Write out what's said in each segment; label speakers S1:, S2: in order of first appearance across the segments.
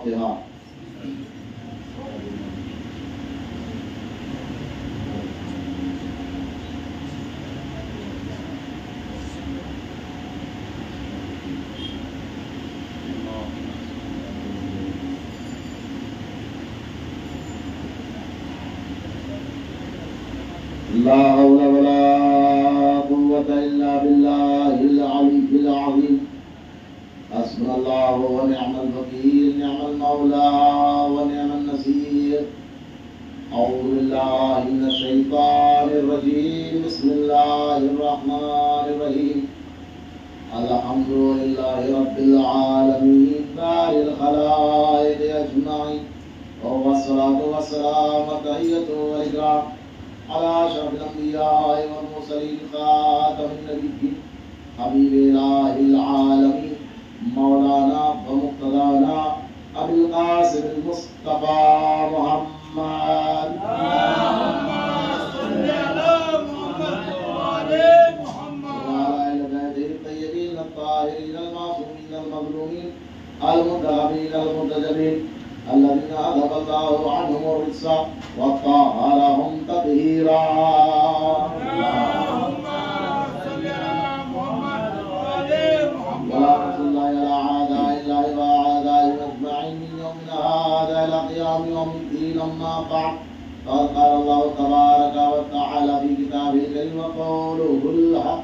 S1: فاتحہ۔ لا حول ولا قوة إلا بالله العلي العظيم حسبنا الله ونعم الوكيل نعم المولى ونعم النصير أعوذ بالله من الشيطان الرجيم بسم الله الرحمن الرحيم الحمد لله رب العالمين بارئ الخلائق أجمعين والصلاة والسلام تحية والإكرام على أشرف الأنبياء والمرسلين خاتم النبيين حبيب إله العالمين مولانا ومقتدانا أبي القاسم المصطفى محمد
S2: اللهم صل على محمد وعلى محمد
S1: وعلى آل بيته الطيبين الطاهرين المعصومين المظلومين المذهبين المنتجبين الذين أذهب الله عنهم الرجس وطهرهم تطهيرا
S2: اللهم صل على محمد وعلى محمد
S1: ورحمة الله على أعداء الله وأعدائهم أجمعين من يومنا هذا إلى قيام يوم الدين أما بعد فقد قال الله تبارك وتعالى في كتابه الكريم وقوله الحق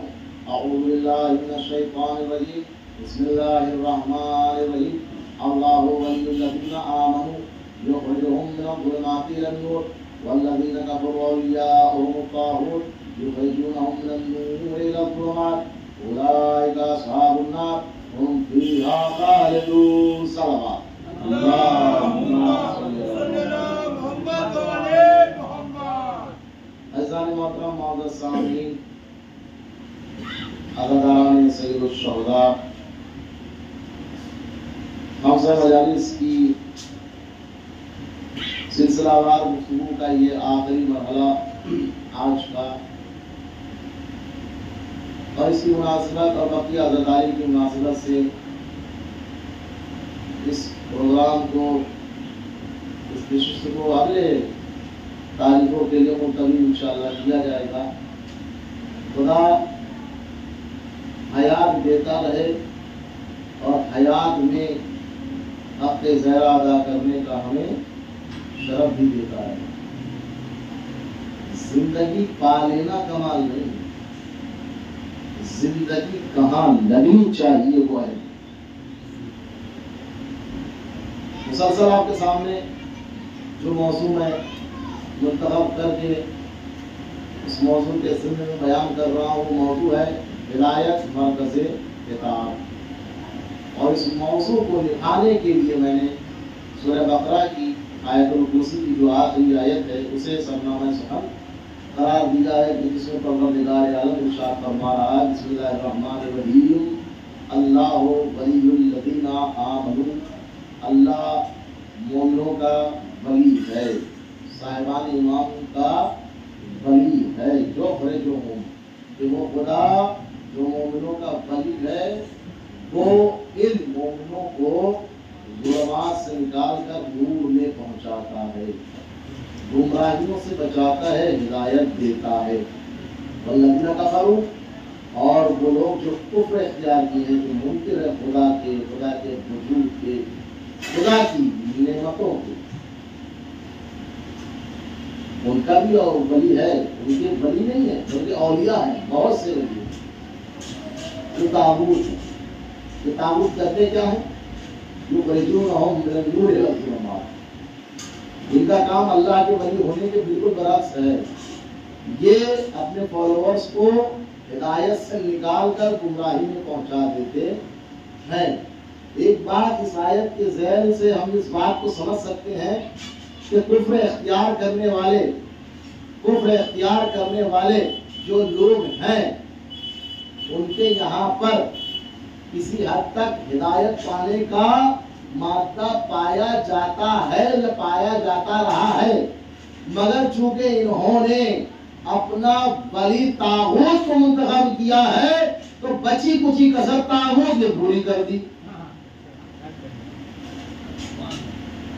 S1: أعوذ بالله من الشيطان الرجيم بسم الله الرحمن الرحيم الله ولي الذين آمنوا يخرجهم من الظلمات إلى النور والذين كفروا أولياؤهم الطاغوت يخرجونهم من النور إلى الظلمات أولئك أصحاب النار هم فيها خالدون صلوات
S2: اللهم صل على محمد وعلى محمد
S1: عزیزان محترم معزز سامعین عزاداران سید الشہداء خمسہ مجالس کی سلسلہ وار گفتگو کا یہ آخری مرحلہ آج کا اور اس کی مناسبت اور بقیہ عزاداری کی مناسبت سے اس پروگرام کو اس نشست کو اگلے تاریخوں کے لیے ملتوی انشاءاللہ کیا جائے گا۔ خدا حیات دیتا رہے اور حیات میں حق زہرا ادا کرنے کا ہمیں شرف بھی دیتا ہے۔ زندگی پا لینا کمال نہیں، زندگی کہاں لگنی چاہیے وہ ہے۔ مسلسل آپ کے سامنے جو موضوع میں منتخب کر کے اس موضوع کے سلسلے میں بیان کر رہا ہوں وہ موضوع ہے ہدایت مرکز کتاب، اور اس موضوع کو نکھارنے کے لیے میں نے سورہ بقرہ کی آیت الکرسی کی جو آخری آیت ہے اسے سرنامہ سخن قرار دیا ہے کہ جس میں پروردگار عالم ارشاد فرما رہا ہے بسم اللہ الرحمن الرحیم اللہ ولی الذین آمنوا، اللہ مومنوں کا ولی ہے، صاحبان ایمان کا ولی ہے، جو ہوں کہ وہ خدا جو مومنوں کا ولی ہے وہ ان مومنوں کو ظلمات سے نکال کر نور میں پہنچاتا ہے، گمراہیوں سے بچاتا ہے، ہدایت دیتا ہے۔ والذین کفروا، اور وہ لوگ جو کفر اختیار کیے ہیں، جو منکر ہے خدا کے وجود کے، خدا کی نعمتوں کے، ان کا بھی اور ولی ہے، ان کے ولی نہیں ہے بلکہ اولیاء ہیں، بہت سے ولی ہیں جو تاغوت ہیں۔ یہ تاغوت کرتے کیا ہیں؟ یخرجونہم من النور الی الظلمات، ان کا کام اللہ کے ولی ہونے کے بالکل برعکس ہے، یہ اپنے فالوورز کو ہدایت سے نکال کر گمراہی میں پہنچا دیتے ہیں۔ ایک بات اس آیت کے ذیل سے ہم اس بات کو سمجھ سکتے ہیں کہ کفر اختیار کرنے والے جو لوگ ہیں ان کے یہاں پر کسی حد تک ہدایت پانے کا مادہ پایا جاتا ہے یا پایا جاتا رہا ہے، مگر چونکہ انہوں نے اپنا ولی طاغوت کو منتخب کیا ہے تو بچی کچی کسر طاغوت نے پوری کر دی۔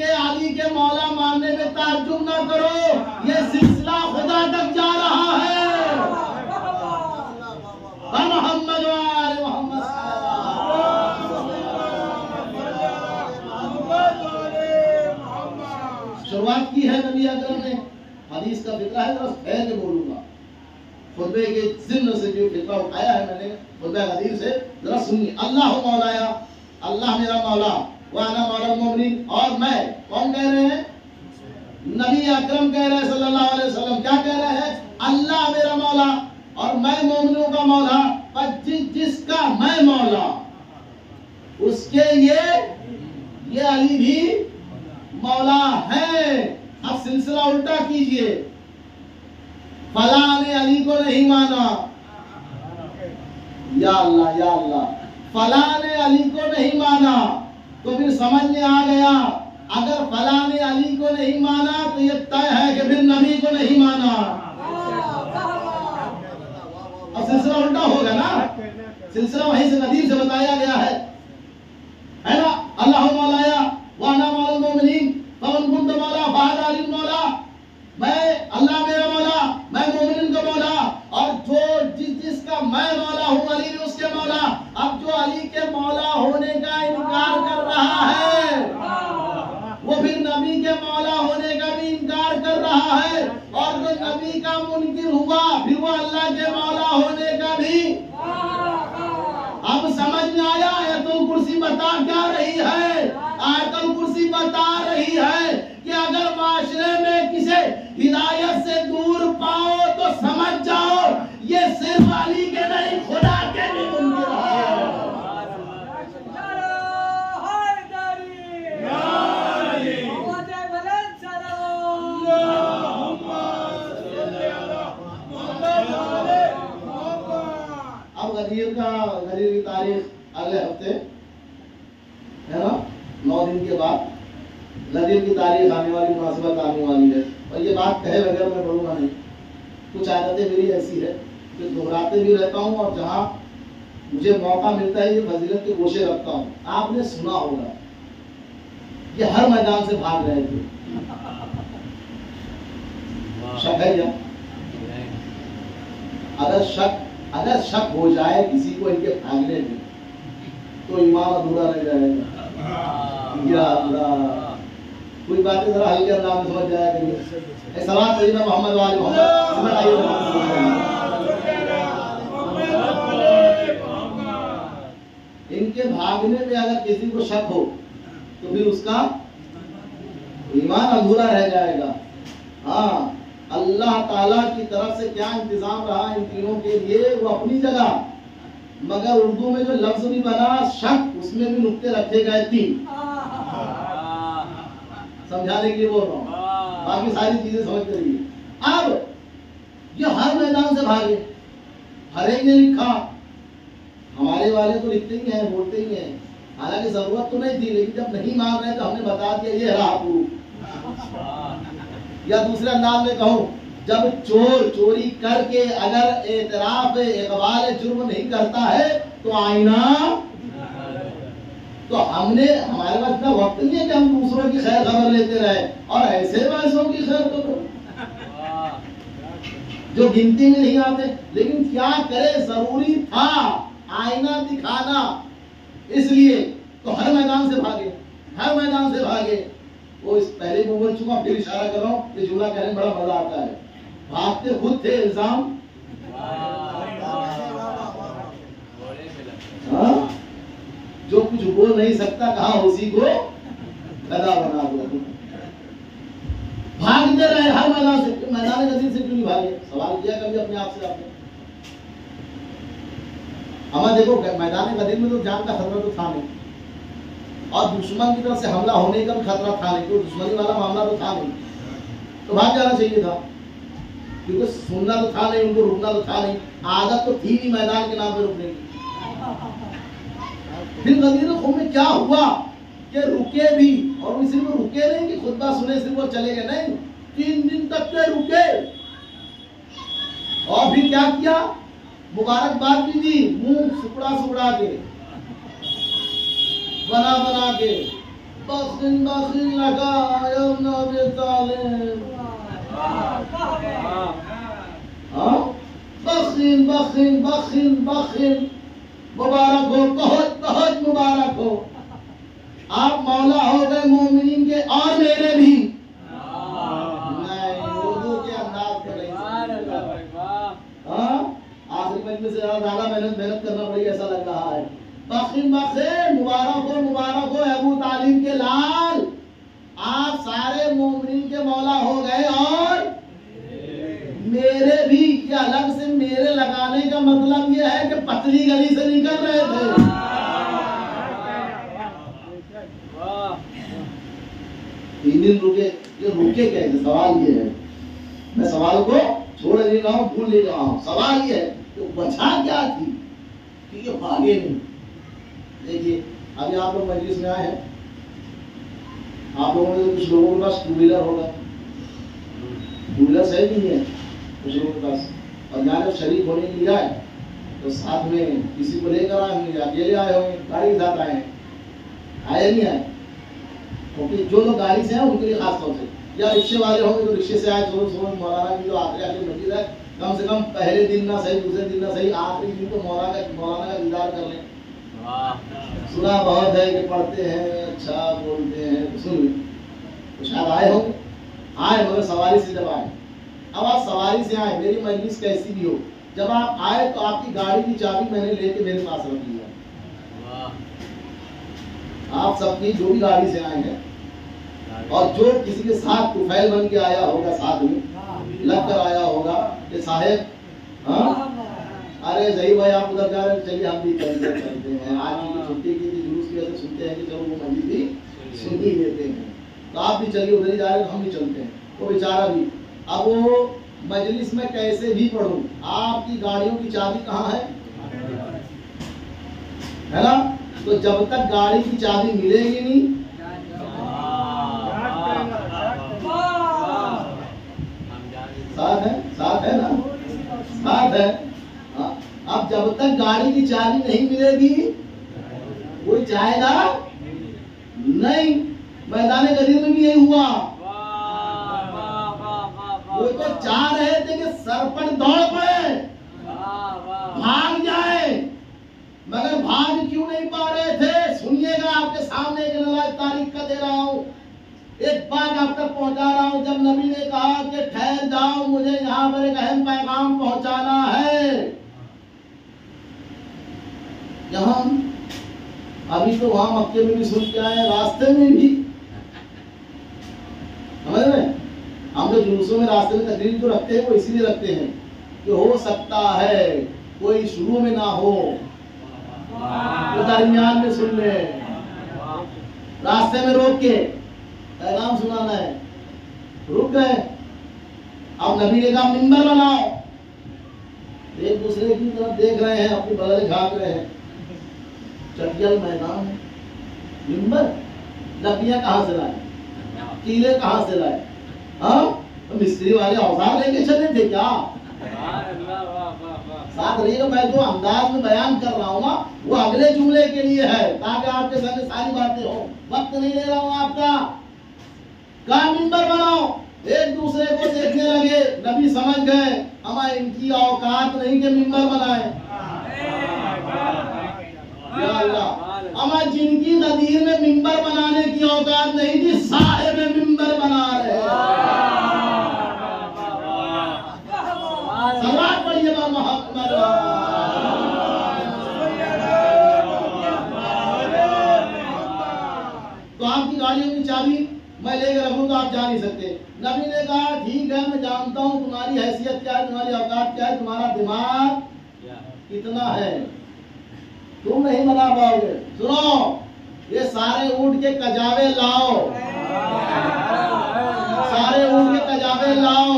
S1: کے علی کے مولا ماننے میں تعجب نہ کرو، یہ سلسلہ خدا تک جا رہا ہے۔ محمد وآل محمد شروعات کی ہے نبی اکرم نے، حدیث کا فقرہ ہے، ذرا پھیر کے بولوں گا، خطبے کے ضمن سے جو فقرہ اٹھایا ہے میں نے خطبہ غدیر سے، ذرا سنیے۔ اللہ مولایا، اللہ میرا مولا، وانا مولا المؤمنین، اور میں، کون کہہ رہے ہیں؟ نبی اکرم کہہ رہے ہیں صلی اللہ علیہ وسلم، کیا کہہ رہے ہیں؟ اللہ میرا مولا اور میں مومنوں کا مولا، پر جس کا میں مولا اس کے یہ علی بھی مولا ہے۔ اب سلسلہ الٹا کیجئے، فلاں نے علی کو نہیں مانا، یا اللہ یا اللہ، فلاں نے علی کو نہیں مانا، تو پھر سمجھ میں آ گیا اگر فلاں نے علی کو نہیں مانا تو یہ طے ہے کہ پھر نبی کو نہیں مانا۔ اب سلسلہ الٹا ہوگا نا، سلسلہ وہیں سے ندیر سے بتایا گیا ہے نا، اللہ مولایا وانا مولا المؤمنین فمن کنت مولا فہذا علی مولا، میں اللہ میرا مولا، میں مومنین کا مولا، اور جو جس کا میں مولا ہوں علی بھی اس کے مولا۔ اب جو علی کے مولا ہونے کا انکار کر رہا ہے وہ پھر نبی کے مولا ہونے کا بھی انکار کر رہا ہے، اور جو نبی کا منکر ہوا پھر وہ اللہ کے مولا ہونے کا بھی۔ اب سمجھ میں آیا آیت الکرسی بتا کیا رہی ہے؟ آیت الکرسی بتا رہی ہے کہ اگر معاشرے میں کسی ہدایت سے دور پاؤ تو سمجھ جاؤ یہ صرف علی کے نہیں خدا کے بھی منکر ہے۔ اب غدیر کی تاریخ اگلے ہفتے ہے نا، 9 دن کے بعد غدیر کی تاریخ آنے والی، مناسبت آنے والی ہے، اور یہ بات کہے بغیر میں پڑھوں گا نہیں۔ کچھ عادتیں میری ایسی ہے کہ دہراتے بھی رہتا ہوں، اور جہاں مجھے موقع ملتا ہے یہ فضیلت کے گوشے رکھتا ہوں۔ آپ نے سنا ہوگا یہ ہر میدان سے بھاگ رہے تھے، شک ہے کیا؟ اگر شک ہو جائے کسی کو ان کے بھاگنے میں تو ایمان ادھورا رہ جائے گا۔ یا اللہ، کوئی باتیں ذرا ہلکے انداز میں سمجھ جایا کریے۔ صلوات سیدنا محمد وآل محمد۔ ان کے بھاگنے میں اگر کسی کو شک ہو تو پھر اس کا ایمان ادھورا رہ جائے گا۔ ہاں، اللہ تعالیٰ کی طرف سے کیا انتظام رہا ان تینوں کے لیے وہ اپنی جگہ، مگر اردو میں جو لفظ بھی بنا شک، اس میں بھی نقطے رکھے گئے 3، سمجھانے کے لیے بول رہا ہوں، باقی ساری چیزیں سمجھتے رہیے۔ اب یہ ہر میدان سے بھاگے، ہر ایک نے لکھا، ہمارے والے تو لکھتے ہی ہیں، بولتے ہی ہیں، حالانکہ ضرورت تو نہیں تھی، لیکن جب نہیں مان رہے تو ہم نے بتا دیا یہ رہا پروف۔ یا دوسرے انداز میں کہوں، جب چور چوری کر کے اگر اعتراف اقبال جرم نہیں کرتا ہے تو آئینہ، تو ہم نے، ہمارے پاس اتنا وقت نہیں ہے کہ ہم دوسروں کی خیر خبر لیتے رہے، اور ایسے ویسوں کی خیر خبر جو گنتی میں نہیں آتے، لیکن کیا کرے، ضروری تھا آئینہ دکھانا، اس لیے تو ہر میدان سے بھاگے، ہر میدان سے بھاگے۔ وہ اس پہلے میں بول چکا، پھر اشارہ کر رہا ہوں، یہ جملہ کہنے میں بڑا مزہ آتا ہے۔ بھاگتے خود تھے، الزام جو کچھ بول نہیں سکتا کہا اسی کو گدھا بنا دو۔ بھاگتے رہے ہر میدان سے، میدان غدیر سے کیوں نہیں بھاگے؟ سوال کیا کبھی اپنے آپ سے آپ نے؟ ہمیں دیکھو میدان غدیر میں تو جان کا خطرہ تو تھا نہیں، اور دشمن کی طرف سے حملہ ہونے کا بھی خطرہ تھا نہیں، کوئی دشمنی والا معاملہ تو تھا نہیں، تو بھاگ جانا چاہیے تھا، کیونکہ سننا تو تھا نہیں، ان کو رکنا تو تھا نہیں، عادت تو تھی نہیں میدان کے نام پہ رکنے کی۔ پھر غدیر خم میں کیا ہوا کہ رکے بھی، اور وہ صرف رکے نہیں کہ خطبہ سنے صرف وہ چلے گئے، نہیں، 3 دن تک کے رکے، اور پھر کیا کیا؟ مبارکباد بھی دی، منہ سکڑا سکڑا کے، بنا بنا کے، بخن بخن لگا یا ابن ابی طالب. بخن بخن بخن بخن مبارک ہو، بہت بہت مبارک ہو. آپ مولا ہو گئے مومنین کے اور میرے بھی. نہیں اردو کے انداز میں نہیں. آخری مجلس سے زیادہ محنت کرنا پڑی ایسا لگ رہا ہے. بخن بخن مبارک ہو ابو طالب کے لال. آپ سارے مومنین کے مولا ہو گئے اور میرے بھی. کہ الگ سے میرے لگانے کا مطلب یہ ہے کہ پتلی گلی سے نکل رہے تھے. تین دن رکے. یہ رکے کیسے؟ سوال یہ ہے. میں سوال کو چھوڑ نہیں رہا ہوں، بھول نہیں رہا ہوں. سوال یہ ہے کہ وجہ کیا تھی کہ یہ بھاگے نہیں. دیکھیے ابھی آپ لوگ مجلس میں آئے ہیں. آپ لوگوں میں کچھ لوگوں کے پاس ٹو ویلر ہوگا. ٹو ویلر صحیح نہیں ہے کچھ لوگوں کے پاس. اور یہاں جب شریک ہونے کے لیے آئے تو ساتھ میں کسی کو لے کر آئے ہوں گے، اکیلے آئے ہوں گے، گاڑی کے ساتھ آئے ہیں. آئے نہیں آئے؟ کیونکہ جو لوگ گاڑی سے ہیں ان کے لیے خاص طور سے، یا رکشے والے ہوں گے تو رکشے سے آئے. مولانا کی جو آخری مسجد ہے، کم سے کم پہلے دن نہ صحیح، دوسرے دن نہ صحیح، آخری دن تو مولانا کا دیدار کر لیں. سنا بہت ہے کہ پڑھتے ہیں، اچھا بولتے ہیں، سن تو شاید آئے ہوں گے. آئے مگر سواری سے جب آئے. اب آپ سواری سے آئے، میری مجلس کیسی بھی ہو، جب آپ آئے تو آپ کی گاڑی کی چابی میں نے لے کے میرے پاس رکھ لی ہے. آپ سب کی جو بھی گاڑی سے آئے ہیں اور جو کسی کے ساتھ طفیل بن کے آیا ہوگا، ساتھ میں لگ کر آیا ہوگا کہ صاحب ارے ظہیر بھائی آپ ادھر جا رہے ہیں، چلیے ہم بھی چلتے ہیں. آج کی چھٹی کی جلوس کی وجہ سے سنتے ہیں کہ چلو وہ مجلس بھی سن ہی لیتے ہیں، تو آپ بھی چلیے ادھر ہی جا رہے ہیں، ہم بھی چلتے ہیں. وہ بیچارہ بھی اب وہ مجلس میں کیسے بھی پڑھوں، آپ کی گاڑیوں کی چابی کہاں ہے نا؟ تو جب تک گاڑی کی چابی ملے گی نہیں، ساتھ ہے نا، ساتھ ہے. اب جب تک گاڑی کی چابی نہیں ملے گی کوئی جائے گا نہیں. میدان غدیر میں بھی یہی ہوا. وہ تو چاہ رہے تھے کہ سر پر دوڑ پڑے، بھاگ جائے، مگر بھاگ کیوں نہیں پا رہے تھے؟ سنیے گا آپ کے سامنے ایک نماز تاریخ کا دے رہا ہوں، ایک بات آپ تک پہنچا رہا ہوں. جب نبی نے کہا کہ ٹھہر جاؤ، مجھے یہاں پر ایک اہم پیغام پہنچانا ہے. یہاں ابھی تو وہاں مکے میں بھی سن کے آئے، راستے میں بھی سمجھ رہے ہیں. ہم جو جلوسوں میں راستے میں تقریر جو رکھتے ہیں وہ اسی لیے رکھتے ہیں کہ ہو سکتا ہے کوئی شروع میں نہ ہو تو درمیان میں سن لے. راستے میں روک کے پیغام سنانا ہے، رک گئے. اب نبی نے کہا منبر بناؤ. ایک دوسرے کی طرف دیکھ رہے ہیں، اپنی بغل جھانک رہے ہیں. چٹیل میدان ہے، منبر لکڑیاں کہاں سے لائے، کیلے کہاں سے لائے؟ ہاں مستری والے اوزار لے کے چلے تھے کیا؟ ساتھ رہیے گا. میں جو انداز میں بیان کر رہا ہوں نا وہ اگلے جملے کے لیے ہے تاکہ آپ کے سامنے ساری باتیں ہوں. وقت نہیں لے رہا ہوں آپ کا. کہاں منبر بناؤ. ایک دوسرے کو دیکھنے لگے. نبی سمجھ گئے اما ان کی اوقات نہیں کہ منبر بنائے. یا اللہ، اما جن کی غدیر میں منبر بنانے کی اوقات نہیں تھی، صاحب منبر بنا رہے. صلوات پڑھیے با محمد. تو آپ کی گاڑیوں کی چابی میں لے کے رکھوں تو آپ جا نہیں سکتے. نبی نے کہا ٹھیک ہے، میں جانتا ہوں تمہاری حیثیت کیا ہے، تمہاری اوقات کیا ہے، تمہارا دماغ کتنا ہے، تم نہیں بنا پاؤ گے. سنو، یہ سارے اونٹ کے کجاوے لاؤ، سارے اونٹ کے کجاوے لاؤ،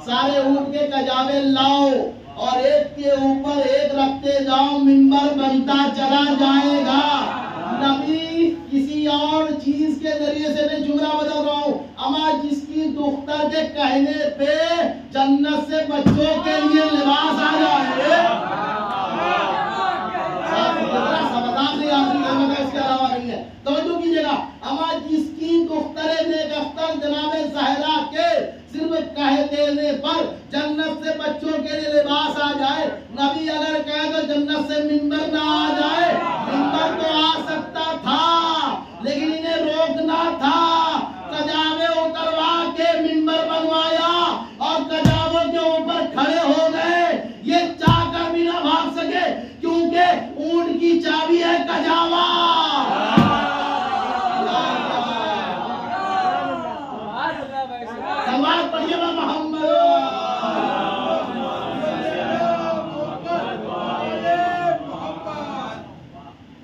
S1: سارے اونٹ کے کجاوے لاؤ اور ایک کے اوپر ایک رکھتے جاؤ، منبر بنتا چلا جائے گا. نبی کسی اور چیز کے ذریعے سے میں جملہ بدل رہا ہوں. اما جس کی دختر کے کہنے پہ جنت سے بچوں کے لیے لباس آ جائے. اس کے علاوہ نہیں ہے. توجہ کیجیے گا. اما جس کی دختر نیک اختر جناب زہرا کے صرف کہہ دینے پر جنت سے بچوں کے لیے لباس آ جائے. نبی اگر کہے تو جنت سے منبر نہ آ جائے. منبر تو آ سکتا تھا لیکن انہیں روکنا تھا. کجاوے اتروا کے منبر بنوایا اور کجاووں کے اوپر کھڑے ہو گئے. یہ چاہ کر بھی نہ بھاگ سکے کیونکہ اونٹ کی چابی ہے کجاوا. سلوات پڑھیے گا محمد.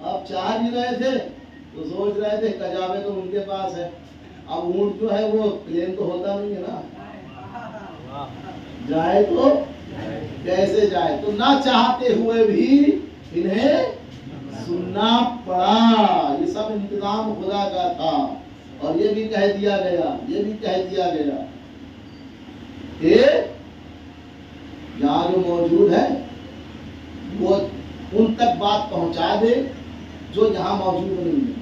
S1: اب چاہ بھی رہے تھے تو سوچ رہے تھے کجاوے تو ان کے پاس ہے. اب اونٹ جو ہے وہ پلین تو ہوتا نہیں ہے نا. جائے تو کیسے جائے. تو نہ چاہتے ہوئے بھی انہیں سننا پڑا. یہ سب انتظام خدا کا تھا. اور یہ بھی کہہ دیا گیا کہ یہاں جو موجود ہے وہ ان تک بات پہنچا دے جو یہاں موجود نہیں ہے.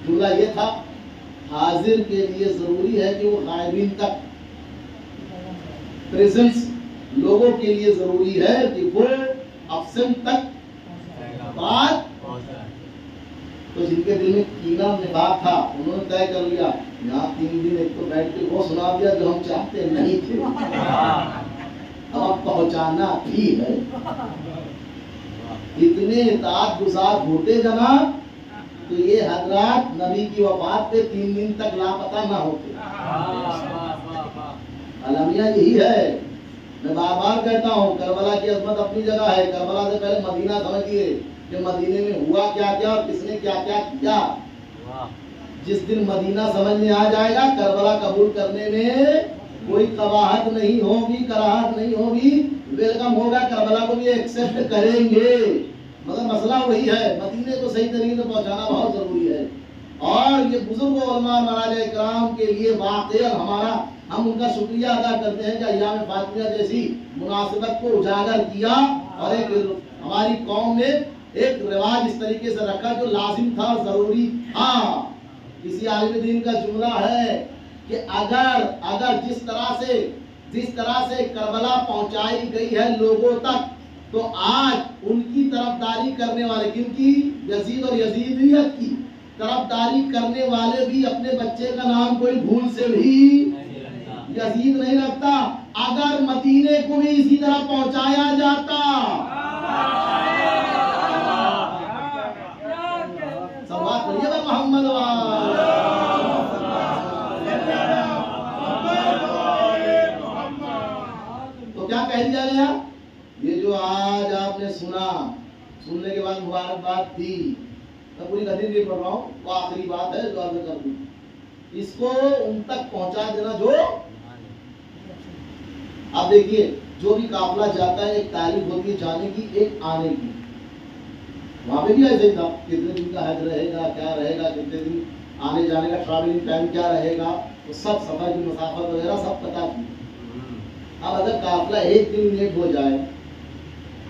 S1: جملہ یہ تھا حاضر کے لیے ضروری ہے کہ وہ غائبین تک پریزنس لوگوں کے لیے ضروری ہے کہ وہ افسن تک بات. تو جن کے دل میں کینہ نفاق تھا انہوں نے طے کر لیا یہاں 3 دن ایک تو بیٹھ کے وہ سنا دیا جو ہم چاہتے نہیں تھے. اب پہنچانا بھی ہے. اتنے اطاعت گزار ہوتے جناب تو یہ حضرات نبی کی وفات پہ 3 دن تک لاپتہ نہ ہوتے. المیہ یہی ہے. میں بار بار کہتا ہوں کربلا کی عظمت اپنی جگہ ہے. کربلا سے پہلے مدینہ سمجھیے کہ مدینے میں ہوا کیا کیا اور کس نے کیا کیا کیا. جس دن مدینہ سمجھ میں آ جائے گا کربلا قبول کرنے میں کوئی قباحت نہیں ہوگی, کراہت نہیں ہوگی, ویلکم ہوگا. کربلا کو بھی ایکسپٹ کریں گے. مگر مسئلہ وہی ہے مدینے کو صحیح طریقے سے پہنچانا بہت ضروری ہے. اور یہ بزرگ علماء مراجع کرام کے لیے واقعہ ہم ان کا شکریہ ادا کرتے ہیں کہ ایام فاطمیہ جیسی مناسبت کو اجاگر کیا اور ایک ہماری قوم نے ایک رواج اس طریقے سے رکھا جو لازم تھا, ضروری تھا. کسی عالم دین کا جملہ ہے کہ اگر جس طرح سے کربلا پہنچائی گئی ہے لوگوں تک تو آج ان کی طرفداری کرنے والے کن کی یزید اور یزیدیت کی طرفداری کرنے والے بھی اپنے بچے کا نام کوئی بھول سے بھی یزید نہیں رکھتا. اگر مدینے کو بھی اسی طرح پہنچایا جاتا سوات کریے گا محمد تو کیا کہہ دیا گیا. یہ جو آج آپ نے سننے کے بعد مبارکباد تھی میں پوری حدیث نہیں پڑھ رہا ہوں, وہ آخری بات ہے جو عرض کر دوں. اس کو ان تک پہنچا دینا جو آپ دیکھیے جو بھی قافلہ جاتا ہے ایک تعریف ہوتی ہے جانے کی ایک آنے کی. وہاں پہ بھی ایسے تھا کتنے دن کا حج رہے گا, کیا رہے گا, کتنے دن آنے جانے کا ٹریولنگ ٹائم کیا رہے گا, وہ سب سفر کی مسافت وغیرہ سب پتا تھی. اب اگر قافلہ ایک دن لیٹ ہو جائے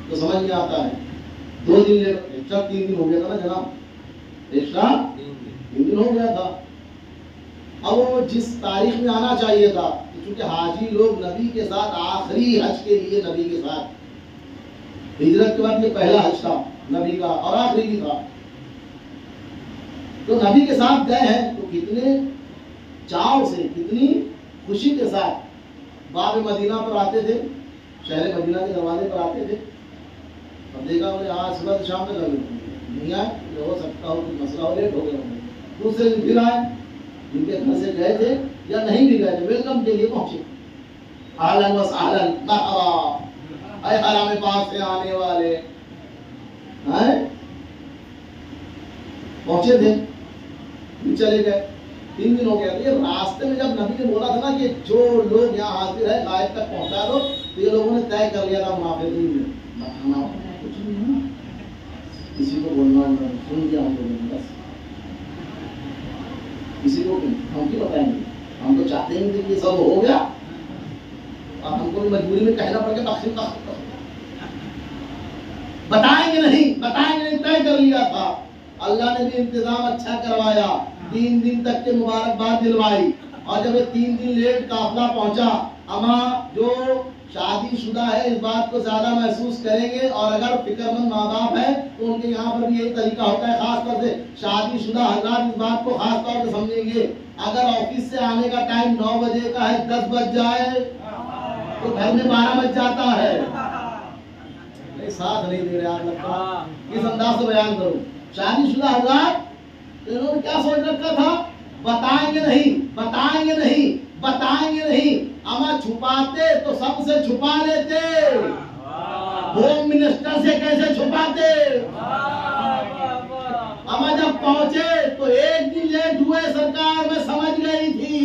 S1: تو سمجھ میں آتا ہے 2 دن لیٹ, ایکسٹرا 3 دن ہو گیا تھا نا جناب, ایکسٹرا 3 دن ہو گیا تھا. اب وہ جس تاریخ میں آنا چاہیے تھا چونکہ حاجی لوگ نبی کے ساتھ آخری حج کے لیے نبی کے ساتھ ہجرت کے بعد یہ پہلا حج تھا نبی کا اور آخری بھی تھا, تو نبی کے ساتھ گئے ہیں تو کتنے چاؤ سے کتنی خوشی کے ساتھ باب مدینہ پر آتے تھے, شہر مدینہ کے دروازے پر آتے تھے. اب دیکھا انہیں آج صبح شام میں نہیں آئے, ہو سکتا ہو کچھ مسئلہ ہو, لیٹ ہو گیا. دوسرے دن پھر آئے, جن کے گھر سے گئے تھے یا نہیں بھی گئے تھے ویلکم کے لیے پہنچے. اہلاً و سہلاً مرحبا, اے حرم پاک سے آنے والے. پہنچے تھے چلے گئے. 3 دن ہو گیا. یہ راستے میں جب نبی نے بولا تھا نا کہ جو لوگ یہاں حاضر ہے غائب تک پہنچا دو, تو یہ لوگوں نے طے کر لیا تھا منافقین میں کسی کو بولنا سن دیا ہم لوگوں نے, بس کسی کو ہم کیوں بتائیں گے, ہم تو چاہتے ہیں کہ یہ سب ہو گیا اور ہم کو مجبوری میں کہنا پڑ گیا تقسیم بتائیں گے نہیں طے کر لیا تھا. اللہ نے بھی انتظام اچھا کروایا، 3 دن تک کے مبارکباد دلوائی، اور جب یہ 3 دن لیٹ قافلہ پہنچا، اما جو شادی شدہ ہے اس بات کو زیادہ محسوس کریں گے، اور اگر فکر مند ماں باپ ہے تو ان کے یہاں پر بھی یہی طریقہ ہوتا ہے، خاص طور سے شادی شدہ حضرات اس بات کو خاص طور سے سمجھیں گے۔ اگر آفس سے آنے کا ٹائم 9 بجے کا ہے، 10 بج جائے تو گھر میں 12 بج جاتا ہے۔ نہیں ساتھ نہیں دے رہے آپ لگتا، اس انداز سے بیان کرو۔ شادی شدہ حضرات انہوں نے کیا سوچ رکھا تھا؟ بتائیں گے نہیں، بتائیں گے نہیں، بتائیں گے نہیں۔ اما چھپاتے تو سب سے چھپا لیتے، ہوم منسٹر سے کیسے چھپاتے؟ اما جب پہنچے تو 1 دن لیٹ ہوئے، سرکار میں سمجھ گئی تھی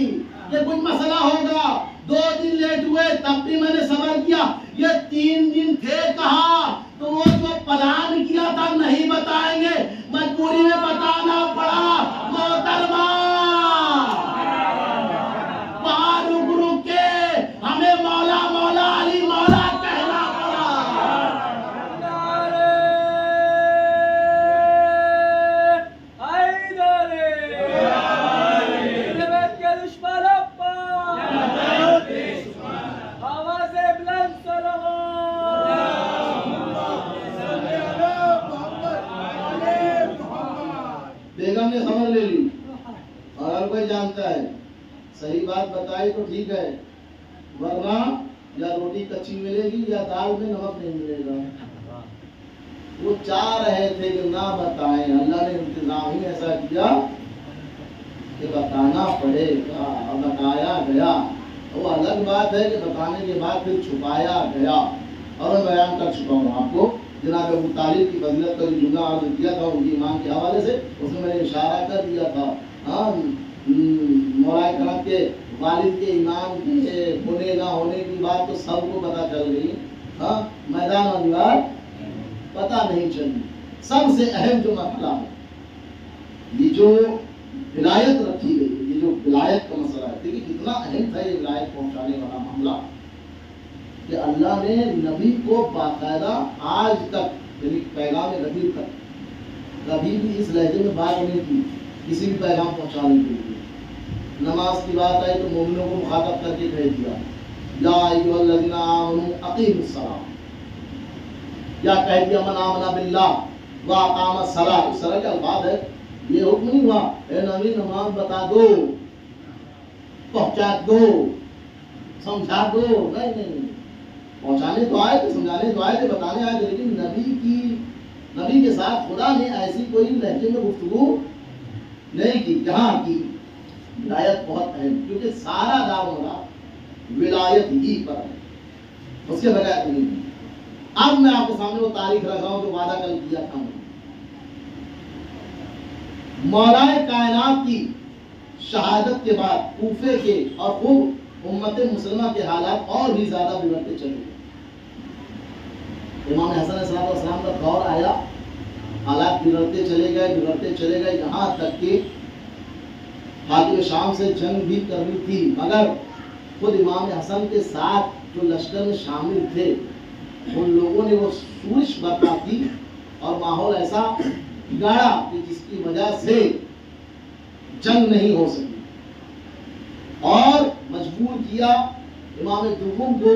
S1: کہ کچھ مسئلہ ہوگا۔ 2 دن لیٹ ہوئے، تب بھی میں نے صبر کیا۔ یہ 3 دن تھے کہاں؟ تو وہ جو پلان کیا تھا نہیں بتائیں گے، مجبوری میں بتانا پڑا۔ محترمہ وہاں رک رک کے ہمیں مولا مولا علی مولا کہنا پڑا۔ بیگم نے خبر لے لی، اور ہر کوئی جانتا ہے صحیح بات بتائی تو ٹھیک ہے، ورنہ یا روٹی کچی ملے گی یا دال میں نمک نہیں ملے گا۔ وہ چاہ رہے تھے کہ نہ بتائیں، اللہ نے انتظام ہی ایسا کیا کہ بتانا پڑے گا، اور بتایا گیا۔ وہ الگ بات ہے کہ بتانے کے بعد پھر چھپایا گیا، اور میں بیان کر چکا ہوں آپ کو۔ جناب ابو طالب کی فضیلت کا جملہ عرض کیا تھا ان کی ایمان کے حوالے سے، اس میں نے اشارہ کر دیا تھا۔ مولا کرم کے والد کے ایمان کے ہونے نہ ہونے کی بات تو سب کو پتہ چل گئی، ہاں میدان اور دیوار پتہ نہیں چلی۔ سب سے اہم جو مسئلہ ہے، یہ جو ولایت رکھی گئی ہے، یہ جو ولایت کا مسئلہ ہے، دیکھیے کتنا اہم تھا یہ ولایت پہنچانے والا معاملہ، کہ اللہ نے نبی کو باقاعدہ آج تک، یعنی پیغام نبی تک کبھی بھی اس لہجے میں بات نہیں کی کسی بھی پیغام پہنچانے کے لیے۔ نماز کی بات آئی تو مومنوں کو مخاطب کر کے کہہ دیا یا ایھا الذین آمنوا اقیموا الصلاۃ، یا کہہ دیا من آمن باللہ واقام الصلاۃ۔ اس طرح کے الفاظ ہے، یہ حکم نہیں ہوا اے نبی نماز بتا دو، پہنچا دو، سمجھا دو، نہیں، پہنچانے تو آئے تھے، سمجھانے تو آئے تھے، بتانے آئے تھے، لیکن نبی کے ساتھ خدا نے ایسی کوئی لہجے میں گفتگو نہیں کی جہاں کی ولایت بہت اہم، کیونکہ سارا دعویٰ ولایت ہی پر ہے، اس کے بغیر نہیں ہے۔ اب میں آپ کے سامنے وہ تاریخ رکھ رہا ہوں جو وعدہ کل کیا تھا۔ مولا کائنات کی شہادت کے بعد کوفے کے اور خوب امت مسلمہ کے حالات اور بھی زیادہ بگڑتے چلے گئے۔ امام حسن علیہ السلام کا دور آیا، حالات بگڑتے چلے گئے، یہاں تک کہ حاکم شام سے جنگ بھی کرنی تھی، مگر خود امام حسن کے ساتھ جو لشکر میں شامل تھے ان لوگوں نے وہ سوچ برپا کی اور ماحول ایسا بگاڑا کہ جس کی وجہ سے جنگ نہیں ہو سکی، اور مجبور کیا امام دوم کو،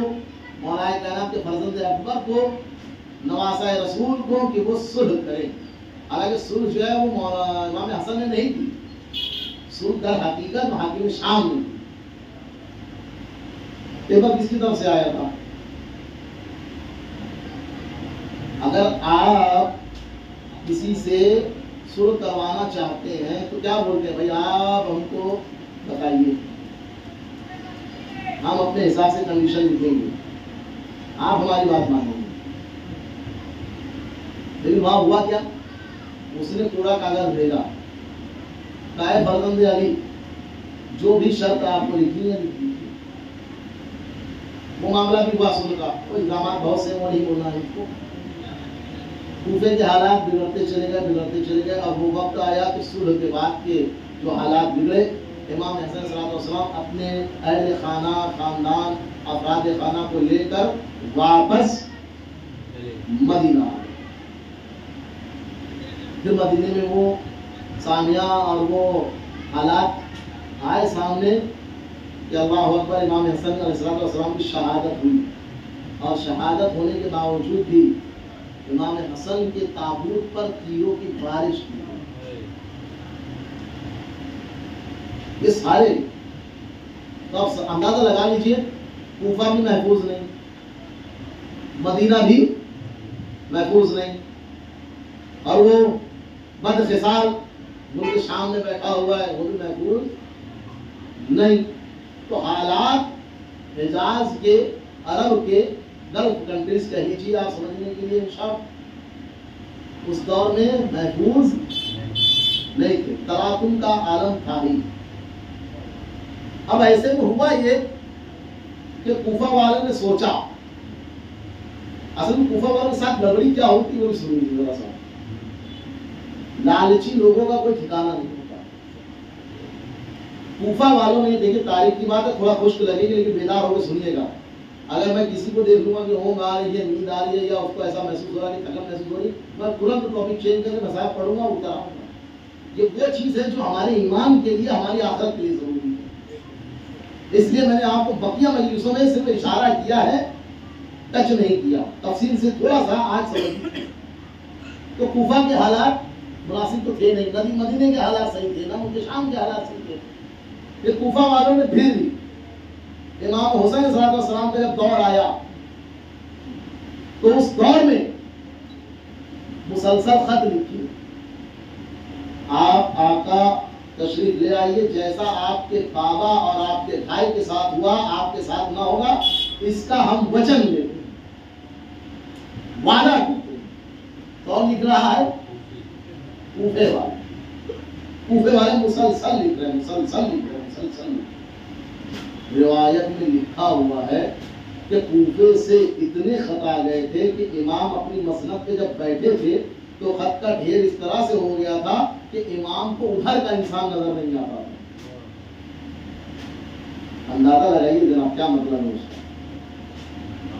S1: مولا کائنات کے فرزند اکبر کو، نواسہ رسول کو کہ وہ صلح کریں۔ حالانکہ صلح جو ہے وہ امام حسن نے نہیں کی، صلح در حقیقت حاکم شام نے کی۔ پیپر کس کی طرف سے آیا تھا؟ اگر آپ کسی سے صلح کروانا چاہتے ہیں تو کیا بولتے ہیں؟ بھائی آپ ہم کو بتائیے، ہم اپنے حساب سے کنڈیشن لکھیں گے، آپ ہماری بات مانیں گے۔ لیکن وہاں ہوا کیا؟ اس نے پورا کاغذ بھیجا، کہا فرزند علی جو بھی شرط آپ کو لکھی ہے لکھ لیجیے۔ وہ معاملہ بھی ہوا صلح کا، وہ الزامات بہت سے وہ نہیں بولنا ہے اس کو۔ کوفے کے حالات بگڑتے چلے گئے، اب وہ وقت آیا کہ صلح کے بعد کے جو حالات بگڑے، امام حسن صلی اللہ علیہ وسلم اپنے اہل خانہ، خاندان، افراد خانہ کو لے کر واپس مدینہ آئے۔ پھر مدینے میں وہ ثانیہ اور وہ حالات آئے سامنے کہ اللہ اکبر، امام حسن علیہ السلام کی شہادت ہوئی، اور شہادت ہونے کے باوجود بھی امام حسن کے تابوت پر تیروں کی بارش کی۔ یہ سارے تو آپ اندازہ لگا لیجئے، کوفہ بھی محفوظ نہیں، مدینہ بھی محفوظ نہیں، اور وہ بدخصال ملک شام میں بیٹھا ہوا ہے، وہ بھی محفوظ نہیں۔ تو حالات حجاز کے، عرب کے، گلف کنٹریز کہہ لیجیے آپ سمجھنے کے لیے انشاءاللہ، اس دور میں محفوظ نہیں تھے، تراکم کا عالم تھا ہی۔ اب ایسے میں ہوا یہ کہ کوفہ والوں نے سوچا، اصل میں کوفہ والوں کے ساتھ گڑبڑی کیا ہوتی وہ بھی سنی ذرا سا۔ لالچی لوگوں کا کوئی ٹھکانہ نہیں ہوتا۔ کوفہ والوں نے، دیکھیں تاریخ کی بات ہے، تھوڑا خشک لگے گی لیکن بیدار ہو کے سنیے گا۔ اگر میں کسی کو دیکھ لوں گا کہ اونگ آ رہی ہے، نیند آ رہی ہے، یا اس کو ایسا محسوس ہو رہا ہے کہ تھکن محسوس ہو رہی ہے، میں ترنت ٹاپک چینج کر کے مسائل پڑھوں گا، اتر آؤں گا۔ یہ وہ چیز ہے جو ہمارے ایمان کے لیے، ہماری آخرت کے لیے ضروری ہے۔ اس لیے میں نے آپ کو بقیہ مجلسوں میں صرف اشارہ کیا ہے، ٹچ نہیں کیا، تفصیل سے تھوڑا سا آج سمجھ۔ تو کوفہ کے حالات مناسب تو تھے نہیں، مدینے کے حالات صحیح تھے، نہ ملک شام کے حالات صحیح تھے۔ پھر کوفہ والوں نے پھر امام حسین صلی اللہ علیہ وسلم کا جب دور آیا تو اس دور میں مسلسل خط لکھی، آپ آقا تشریف لے آئیے، جیسا آپ کے بابا اور آپ کے بھائی کے ساتھ ہوا آپ کے ساتھ نہ ہوگا، اس کا ہم وچن لیتے ہیں، وعدہ کرتے ہیں۔ کون لکھ رہا ہے؟ کوفے والے۔ کوفے والے مسلسل لکھ رہے ہیں، مسلسل لکھ رہے ہیں، مسلسل۔ روایت میں لکھا ہوا ہے کہ کوفے سے اتنے خط آ گئے تھے کہ امام اپنی مسند پہ جب بیٹھے تھے تو خط کا ڈھیر اس طرح سے ہو گیا تھا کہ امام کو ادھر کا انسان نظر نہیں آتا تھا۔ اندازہ لگائیے جناب کیا مطلب ہے اس کا۔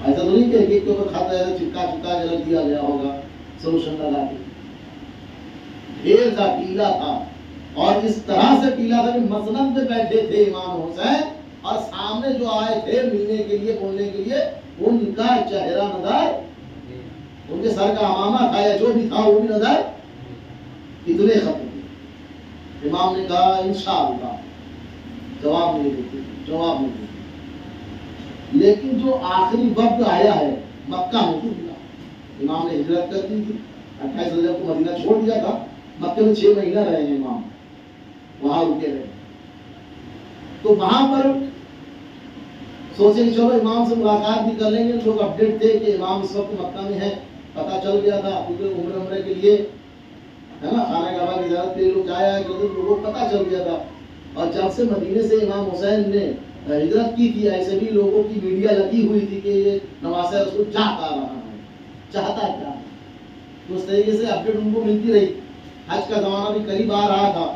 S1: ایسا تو نہیں کہ ایک کے اوپر خط ایسا چپکا چپکا کے رکھ دیا گیا ہوگا سولوشن لگا کے، ڈھیر کا ٹیلا تھا، اور اس طرح سے ٹیلا تھا کہ مسند پہ بیٹھے تھے امام حسین، اور سامنے جو آئے تھے ملنے کے لیے، بولنے کے لیے، ان کا چہرہ نظر، ان کے سر کا امامہ تھا یا جو بھی تھا وہ بھی نظر، اتنے خط تھے۔ امام نے کہا انشاءاللہ، جواب نہیں دیتے، جواب نہیں دیتے۔ لیکن جو آخری وقت آیا ہے مکہ میں تو ملا، امام نے ہجرت کر دی تھی، 28 رجب کو مدینہ چھوڑ دیا تھا، مکہ میں 6 مہینہ رہے ہیں امام، وہاں رکے رہے۔ تو وہاں پر سوچے کہ چلو امام سے ملاقات بھی کر لیں گے، لوگ اپڈیٹ تھے کہ امام اس وقت مکہ میں ہے، پتہ چل گیا تھا، کیونکہ عمرے کے لیے ہے نا، خانہ کعبہ کی زیارت کے لیے لوگ جایا کرتے، لوگوں کو پتہ چل گیا تھا۔ اور جب سے مدینے سے امام حسین نے ہجرت کی تھی، ایسے بھی لوگوں کی میڈیا لگی ہوئی تھی کہ یہ نواسہ رسول چاہتا رہا ہے، چاہتا کیا ہے، تو اس طریقے سے اپڈیٹ ان کو ملتی رہی۔ حج کا زمانہ بھی قریب آ رہا تھا،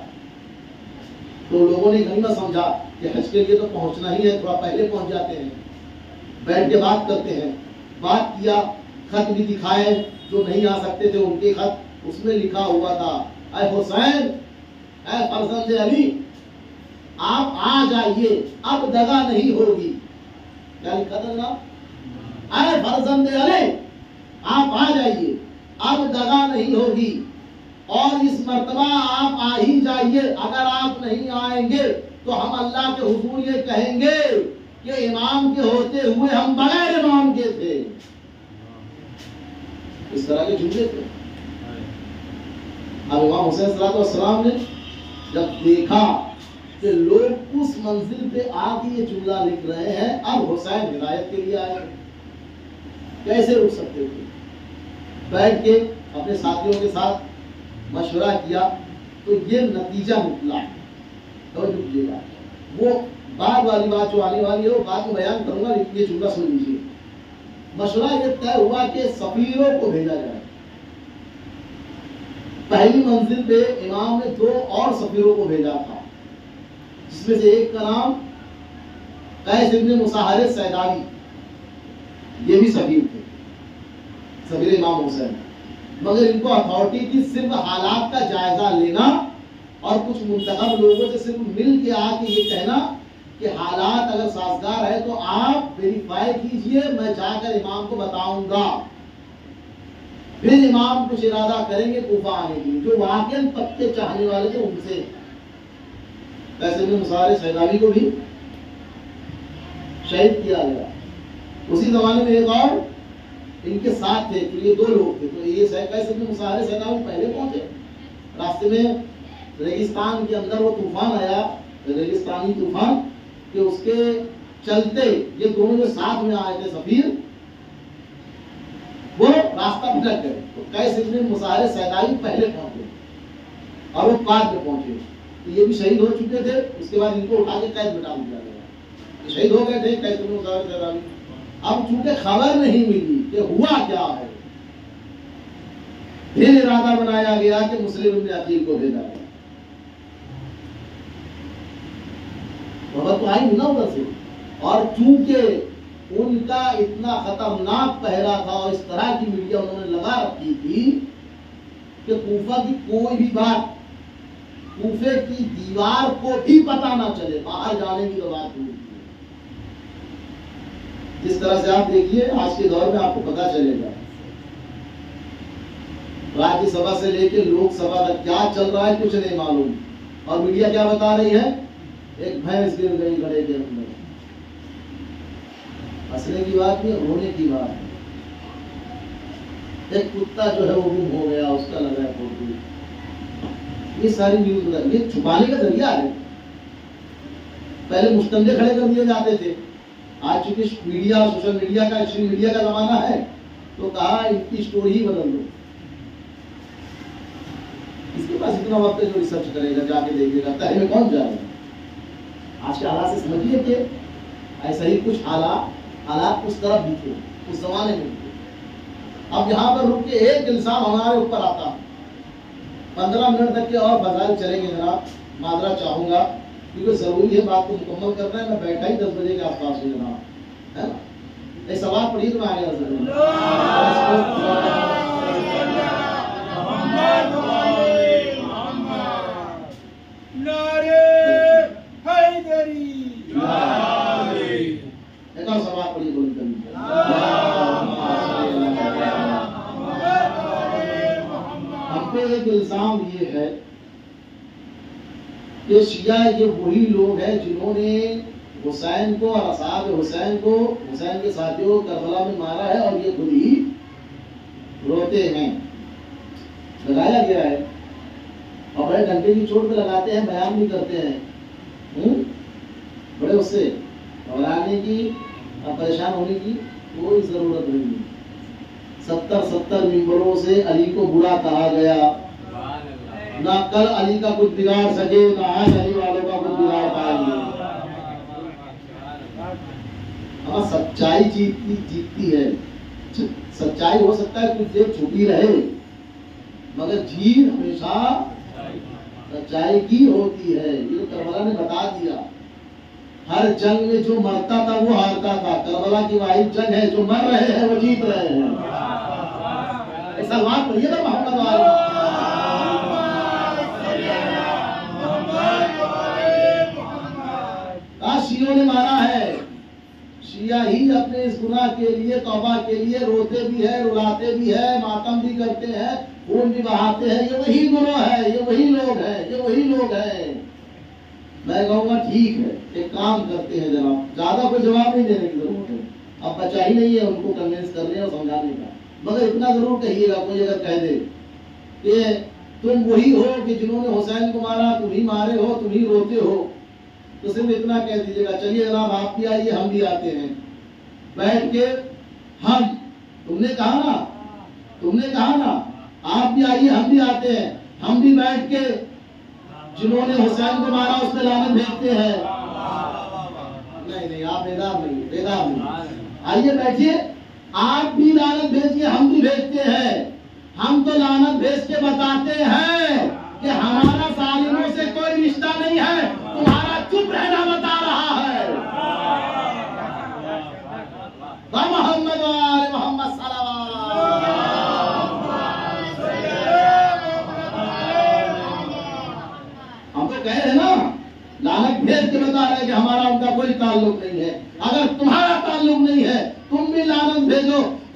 S1: تو لوگوں نے غنیمت سمجھا کہ حج کے لیے تو پہنچنا ہی ہے، تھوڑا پہلے پہنچ جاتے ہیں، بیٹھ کے بات کرتے ہیں۔ بات کیا، خط بھی دکھائے، جو نہیں آ سکتے تھے ان کے خط، اس میں لکھا ہوا تھا، اے حسین، اے فرزند علی، آپ آ جائیے، اب دغا نہیں ہوگی۔ کیا لکھا تھا جناب؟ اے فرزند علی، آپ آ جائیے، اب دغا نہیں ہوگی، اور اس مرتبہ آپ آ ہی جائیے، اگر آپ نہیں آئیں گے تو ہم اللہ کے حضور یہ کہیں گے کہ امام کے ہوتے ہوئے ہم بغیر امام کے تھے۔ اس طرح کے جملے تھے۔ اب امام حسین صلی اللہ علیہ وسلم نے جب دیکھا کہ لوگ اس منزل پہ آ کے یہ جملہ لکھ رہے ہیں، اب حسین ہدایت کے لیے آئے، کیسے رک سکتے تھے؟ بیٹھ کے اپنے ساتھیوں کے ساتھ مشورہ کیا تو یہ نتیجہ نکلا۔ توجہ کیجیے گا، وہ بعد والی بات جو آنے والی ہے وہ بعد میں بیان کروں گا، لیکن یہ جملہ سن لیجیے۔ مشورہ یہ طے ہوا کہ سفیروں کو بھیجا جائے۔ پہلی منزل پہ امام نے 2 اور سفیروں کو بھیجا تھا، جس میں سے ایک کا نام قیس ابن مصاہر سیداوی، یہ بھی سفیر تھے، سفیر امام حسین۔ مگر ان کو اتھارٹی تھی صرف حالات کا جائزہ لینا اور کچھ منتخب لوگوں سے صرف مل کے آ کے یہ کہنا کہ حالات اگر سازگار ہے تو آپ ویریفائی کیجئے، میں جا کر امام کو بتاؤں گا، پھر امام کچھ ارادہ کریں گے کوفہ آنے کے لیے۔ جو واقعاً پتے چاہنے والے تھے ان سے قیس بن مصعر سیداوی کو بھی شہید کیا گیا۔ اسی زمانے میں ایک اور ان کے ساتھ تھے، تو یہ دو لوگ تھے، تو یہ قیس بن مصعر سیداوی پہلے پہنچے۔ راستے میں ریگستان کے اندر وہ طوفان آیا، ریگستانی طوفان، کہ اس کے چلتے یہ دونوں جو ساتھ میں آئے تھے سفیر، وہ راستہ بھٹک گئے، تو قیس بن مصعر سیداوی پہلے پہنچے اور وہ بعد میں پہنچے، تو یہ بھی شہید ہو چکے تھے۔ اس کے بعد ان کو اٹھا کے قید میں ڈال دیا گیا، یہ شہید ہو گئے تھے قیس بن مصعر سیداوی۔ اب چونکہ خبر نہیں ملی کہ ہوا کیا ہے، پھر ارادہ بنایا گیا کہ مسلم بن عقیل کو بھیجا گیا۔ خبر تو آئی نہ ادھر سے، اور چونکہ ان کا اتنا خطرناک پہرا تھا اور اس طرح کی میڈیا انہوں نے لگا رکھی تھی کہ کوفہ کی کوئی بھی بات کوفے کی دیوار کو بھی پتہ نہ چلے، باہر جانے کی بات ہوئی۔ جس طرح سے آپ دیکھیے آج کے دور میں آپ کو پتہ چلے گا راجیہ سبھا سے لے کے لوک سبھا تک کیا چل رہا ہے کچھ نہیں معلوم، اور میڈیا کیا بتا رہی ہے، ایک بھینس گر گئی گڑھے کے اندر۔ ہنسنے کی بات نہیں، رونے کی بات ہے۔ ایک کتا جو ہے وہ گم ہو گیا، اس کا لگا ہے فوٹو۔ یہ ساری نیوز یہ چھپانے کا ذریعہ ہے۔ پہلے مشتندے کھڑے کر دیے جاتے تھے، آج چونکہ میڈیا سوشل میڈیا کا ایکچولی میڈیا کا زمانہ ہے، تو کہا ان کی اسٹوری ہی بدل دو۔ اس کے پاس اتنا وقت ہے جو ریسرچ کرے گا، جا کے دیکھے گا، تہے میں کون جائے گا۔ آج کے حالات سے سمجھیے کہ ایسا ہی کچھ حالات اس طرف بھی تھے، اس زمانے میں تھے۔ اب یہاں پر رک کے ایک الزام ہمارے اوپر آتا، 15 منٹ تک کے اور فضائل چلیں گے جناب، معذرت چاہوں گا کیونکہ ضروری ہے بات کو مکمل کرنا ہے۔ میں بیٹھا ہی 10 بجے کے آس پاس ہوں جناب، ہے نا؟ ایک سوال پڑھیے تو میں آگے آ ایک اور سوال پڑھیے بول کر ہم پہ ایک الزام یہ ہے کہ شیعہ یہ وہی لوگ ہیں جنہوں نے حسین کو اور اصحاب حسین کو، حسین کے ساتھیوں کو کربلا میں مارا ہے، اور یہ خود ہی روتے ہیں، لگایا گیا ہے، اور بڑے ڈنڈے کی چوٹ پہ لگاتے ہیں، بیان بھی کرتے ہیں۔ بڑے اس سے گھبرانے کی اور پریشان ہونے کی کوئی ضرورت نہیں ہے۔ 70 ممبروں سے علی کو برا کہا گیا، نہ کل علی کا کچھ بگاڑ سکے، نہ آج علی والوں کا کچھ بگاڑ پائیں گے۔ ہاں سچائی جیتتی ہے، سچائی ہو سکتا ہے کچھ دیر چھپی رہے، مگر جیت ہمیشہ سچائی کی ہوتی ہے۔ یہ کربلا نے بتا دیا، ہر جنگ میں جو مرتا تھا وہ ہارتا تھا، کربلا کی واحد جنگ ہے جو مر رہے ہیں وہ جیت رہے ہیں۔ ایسا بات پڑھیے نا محمد والا، شیعوں نے مارا ہے، شیعہ ہی اپنے اس گناہ کے لیے توبہ کے لیے روتے بھی ہے، رلاتے بھی ہے، ماتم بھی کرتے ہیں، خون بھی بہاتے ہیں۔ یہ وہی گروہ ہے، یہ وہی لوگ ہیں، یہ وہی لوگ ہیں۔ میں کہوں گا ٹھیک ہے، ایک کام کرتے ہیں جناب، زیادہ کوئی جواب نہیں دینے کی ضرورت ہے، اب بچا ہی نہیں ہے ان کو کنوینس کرنے اور سمجھانے کا، مگر اتنا ضرور کہیے گا، کوئی اگر کہہ دے کہ تم وہی ہو کہ جنہوں نے حسین کو مارا، تم ہی مارے ہو، تم ہی روتے ہو، تو صرف اتنا کہہ دیجیے گا، چلیے جناب آپ بھی آئیے، ہم بھی آتے ہیں، بیٹھ کے ہم، تم نے کہا نا آپ بھی آئیے ہم بھی آتے ہیں، ہم بھی بیٹھ کے جنہوں نے حسین کو مارا اس پہ لعنت بھیجتے ہیں۔ نہیں آپ بیدار نہیں، آئیے بیٹھیے، آپ بھی لعنت بھیجیے، ہم بھی بھیجتے ہیں۔ ہم تو لعنت بھیج کے بتاتے ہیں کہ ہمارا ظالموں سے کوئی رشتہ نہیں ہے، تمہارا چپ رہنا بتا رہا ہے۔ محمد وآل محمد صلوات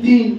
S1: 3।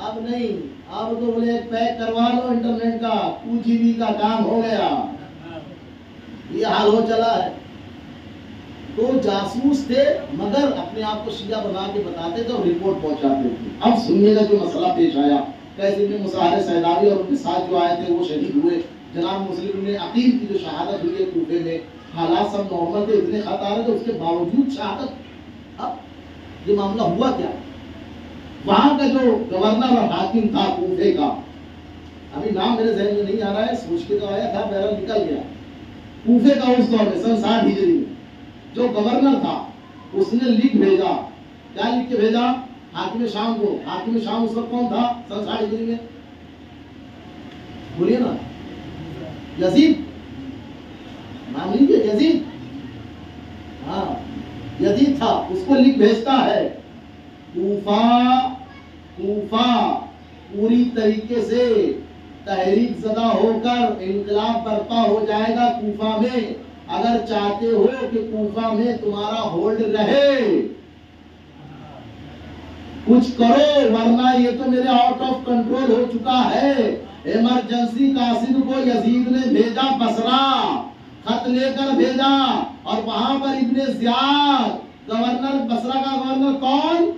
S1: اب نہیں، اب تو بولے پیک کروا لو انٹرنیٹ کا، 2 GB کا کام ہو گیا، یہ حال ہو چلا ہے۔ تو جاسوس تھے مگر اپنے آپ کو شیعہ بنا کے بتاتے تھے اور رپورٹ پہنچاتے تھے۔ اب سنیے گا جو مسئلہ پیش آیا، کیسے ابن مصاہر سیداوی اور ان کے ساتھ جو آئے تھے وہ شہید ہوئے۔ جناب مسلم ابن عقیل کی جو شہادت ہوئی ہے کوفے میں، حالات سب نارمل تھے، اتنے خط آ رہے تھے، اس کے باوجود شہادت۔ اب یہ معاملہ ہوا کیا؟ وہاں کا جو گورنر اور حاکم تھا کوفے کا، ابھی نام میرے ذہن میں نہیں آ رہا ہے، سوچ کے تو آیا تھا، بہرحال نکل گیا۔ کوفے کا اس دور میں سن 60 ہجری میں جو گورنر تھا، اس نے لکھ بھیجا، کیا لکھ کے بھیجا؟ حاکم شام کو۔ حاکم شام اس وقت کون تھا سن 60 ہجری میں؟ بولیے نا، یزید، نام لیجیے، یزید، ہاں یزید تھا۔ اس کو لکھ بھیجتا ہے، کوفہ پوری طریقے سے تحریک زدہ ہو کر انقلاب برپا ہو جائے گا کوفہ میں، اگر چاہتے ہو کہ کوفہ میں تمہارا ہولڈ رہے کچھ کرو، ورنہ یہ تو میرے آؤٹ آف کنٹرول ہو چکا ہے۔ ایمرجنسی قاصد کو یزید نے بھیجا بصرہ، خط لے کر بھیجا، اور وہاں پر ابن زیاد، گورنر بصرہ کا گورنر کون؟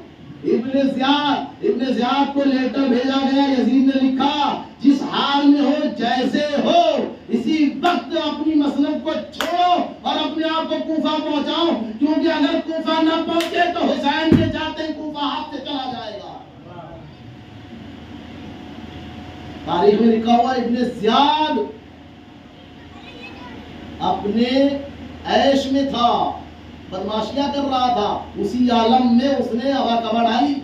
S1: ابن زیاد۔ ابن زیاد کو لیٹر بھیجا گیا، یزید نے لکھا جس حال میں ہو جیسے ہو اسی وقت اپنی مسند کو چھوڑو اور اپنے آپ کو کوفہ پہنچاؤ، کیونکہ اگر کوفہ نہ پہنچے تو حسین کے جاتے ہی کوفہ ہاتھ سے چلا جائے گا۔ تاریخ میں لکھا ہوا ابن زیاد اپنے عیش میں تھا، بدماشیاں کر رہا تھا، اسی عالم میں اس نے ابا کبا ڈالی،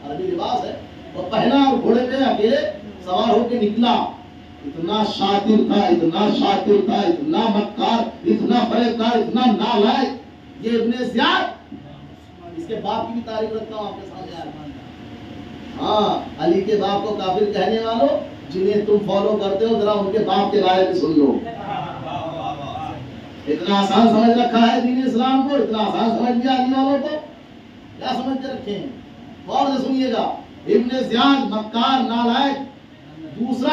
S1: عربی لباس ہے، اور پہنا اور گھوڑے پہ اکیلے سوار ہو کے نکلا۔ اتنا شاطر تھا، اتنا شاطر تھا، اتنا مکار، اتنا فریبکار، اتنا نالائق یہ ابن زیاد۔ اس کے باپ کی بھی تاریخ رکھتا ہوں آپ کے سامنے آیا۔ ہاں، علی کے باپ کو کافر کہنے والوں جنہیں تم فالو کرتے ہو، ذرا ان کے باپ کے بارے میں سن لو۔ اتنا آسان سمجھ رکھا ہے دین اسلام کو، اتنا آسان سمجھ لیا علی والوں کو، کیا سمجھ کے رکھے ہیں؟ غور سے سنیے گا، ابن زیاد مکار، نالائق، دوسرا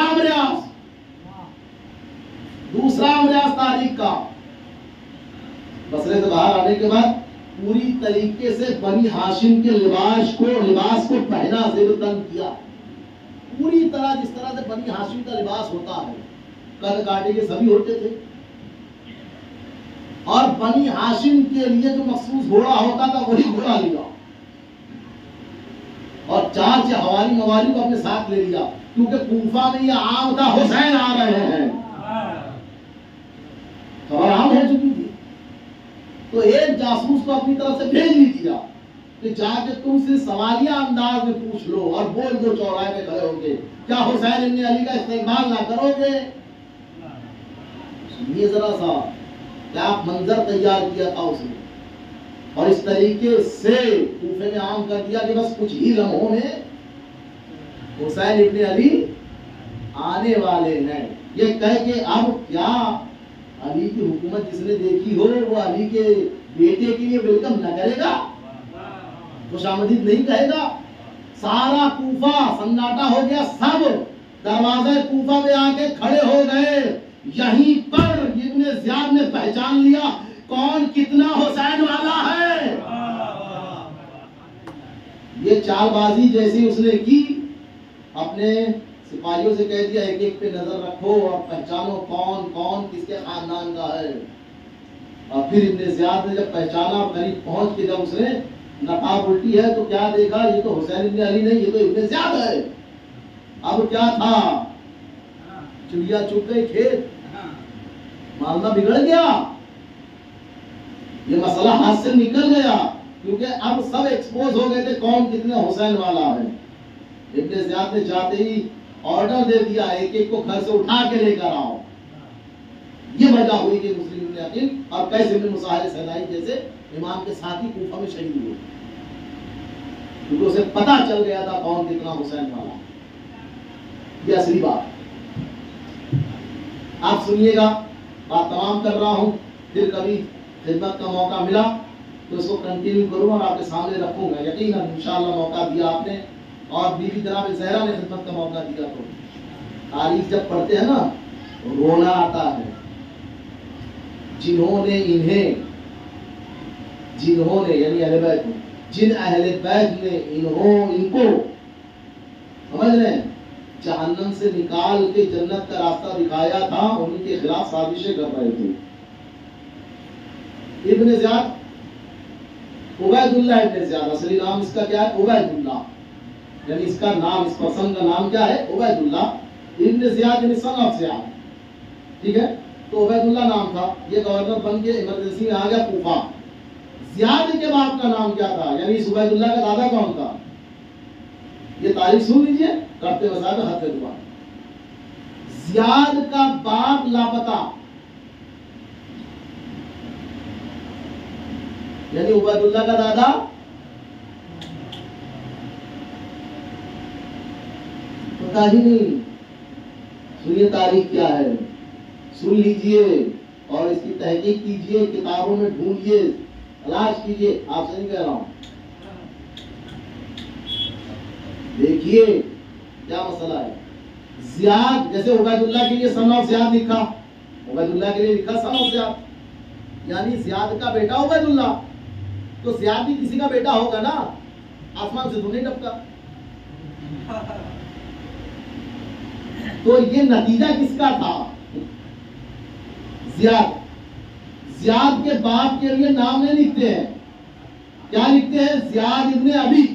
S1: امریاض تاریخ کا۔ بصرے سے باہر آنے کے بعد پوری طریقے سے بنی ہاشم کے لباس کو پہنا، زیب تن کیا، پوری طرح جس طرح سے بنی ہاشم کا لباس ہوتا ہے، قد کاٹے کے سبھی ہوتے تھے، اور بنی ہاشم کے لیے جو مخصوص گھوڑا ہوتا تھا وہی گھوڑا لیا، اور 4 حوالی موالی کو اپنے ساتھ لے لیا، کیونکہ کوفہ میں یہ عام تھا حسین آ رہے ہیں، خبر عام ہو چکی تھی۔ تو ایک جاسوس کو اپنی طرف سے بھیج لی دیا کہ جا کے تم سے سوالیہ انداز میں پوچھ لو اور بول دو چوراہے پہ کھڑے ہو کے، کیا حسین ابن علی کا استقبال نہ کرو گے؟ سنیے ذرا سا کیا منظر تیار کیا تھا اس نے، اور اس طریقے سے کوفے میں عام کر دیا کہ بس کچھ ہی لمحوں میں حسین ابن علی آنے والے ہیں، یہ کہہ کے اب کیا علی کی حکومت جس نے دیکھی ہو وہ علی کے بیٹے کے لیے ویلکم نہ کرے گا، خوش آمدید نہیں کہے گا؟ سارا کوفہ سناٹا ہو گیا، سب دروازے کوفہ میں آ کے کھڑے ہو گئے۔ یہیں پر ابن زیاد نے پہچان لیا کون کتنا حسین والا ہے۔ یہ چال بازی جیسی اس نے کی، اپنے سپاہیوں سے کہہ دیا ایک ایک پہ نظر رکھو اور پہچانو کون کون کس کے خاندان کا ہے۔ اور پھر ابن زیاد نے جب پہچانا، قریب پہنچ کے جب اس نے نقاب الٹی ہے تو کیا دیکھا، یہ تو حسین ابن علی نہیں، یہ تو ابن زیاد ہے۔ اب کیا تھا، چڑیا چپ گئی کھیت، معاملہ بگڑ گیا، یہ مسئلہ ہاتھ سے نکل گیا، کیونکہ اب سب ایکسپوز ہو گئے تھے کون کتنے حسین والا ہے۔ ابن زیاد نے جاتے ہی آرڈر دے دیا ایک ایک کو گھر سے اٹھا کے لے کر آؤ۔ یہ وجہ ہوئی کہ مسلم ابن عقیل اور قیس ابن مصاہر سیدائی جیسے امام کے ساتھی کوفہ میں شہید ہوئے، کیونکہ اسے پتا چل گیا تھا کون کتنا حسین والا۔ یہ اصلی بات آپ سنیے گا، بات تمام کر رہا ہوں، پھر کبھی خدمت کا موقع ملا تو اس کو کنٹینیو کروں اور آپ کے سامنے رکھوں گا، یقیناً انشاءاللہ موقع دیا آپ نے اور بیوی جناب زہرا نے خدمت کا موقع دیا. تو تاریخ جب پڑھتے ہیں نا رونا آتا ہے. جنہوں نے یعنی اہل بیت، جن اہل بیت نے ان کو سمجھ رہے ہیں جہنم سے نکال کے جنت کا راستہ دکھایا تھا، ان کے خلاف سازشیں کر رہے تھے. ابن زیاد، عبید اللہ ابن زیاد، اصلی نام اس کا کیا ہے؟ عبید اللہ. یعنی اس کا نام، اس پرسن کا نام کیا ہے؟ عبید اللہ ابن زیاد، یعنی سن آف زیاد. ٹھیک ہے، تو عبید اللہ نام تھا. یہ گورنر بن کے ایمرجنسی میں آ گیا کوفہ. زیاد کے باپ کا نام کیا تھا؟ یعنی اس عبید اللہ کا دادا کون تھا؟ یہ تاریخ سن لیجئے، کرتے وسائل ہاتھ دعا. زیاد کا باپ لاپتہ، یعنی عبید اللہ کا دادا پتا ہی نہیں. سنیے تاریخ کیا ہے، سن لیجئے اور اس کی تحقیق کیجئے، کتابوں میں ڈھونڈیے، تلاش کیجئے. آپ سے نہیں کہہ رہا ہوں. دیکھیے کیا مسئلہ ہے. زیاد، جیسے عبید اللہ کے لیے سن آف زیاد لکھا، عبید اللہ کے لیے لکھا سن آف زیاد، یعنی زیاد کا بیٹا عبید اللہ. تو زیاد بھی کسی کا بیٹا ہوگا نا، آسمان سے تو نہیں ٹپکا. تو یہ نتیجہ کس کا تھا؟ زیاد کے باپ کے لیے نام نہیں لکھتے ہیں. کیا لکھتے ہیں؟ زیاد ابن ابی.